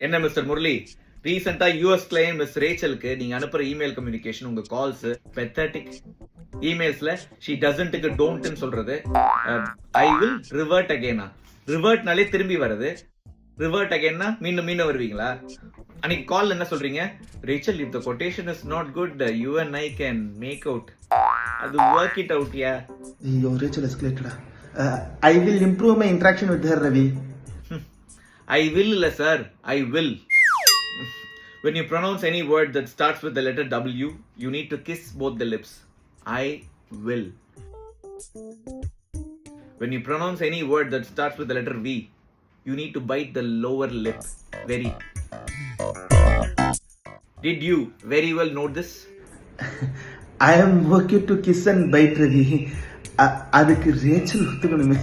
என்ன மிஸ்டர் முரளி, ரீசெண்டா US client miss ரேச்சலுக்கு நீங்க அனுப்புற இமெயில் கம்யூனிகேஷன், உங்க கால்ஸ் பெத்தட்டிக். இமெயில்ஸ்ல ஷி டசன்ட்க்கு டோன்ட்னு சொல்றது, ஐ வில் ரிவர்ட் அகைனா, ரிவர்ட்னாலே திரும்பி வருது, ரிவர்ட் அகைன்னா மீண்டும் மீண்டும் வருவீங்களா? அன்னைக்கு கால் என்ன சொல்றீங்க? Rachel, if the quotation is not good you and I can make out. அது ஒர்க் இட் அவுட் யா. ஐயோ, ரேச்சல் எஸ்கலேட்டடா. I will improve my interaction with her, Ravi. I will இல்ல sir, I will. When you pronounce any word that starts with the letter W, you need to kiss both the lips. I will. When you pronounce any word that starts with the letter V, you need to bite the lower lip. Very. Did you very well note this? I am okay to kiss and bite, Ravi. அதுக்கு Rachel ஒத்துக்கணுமே.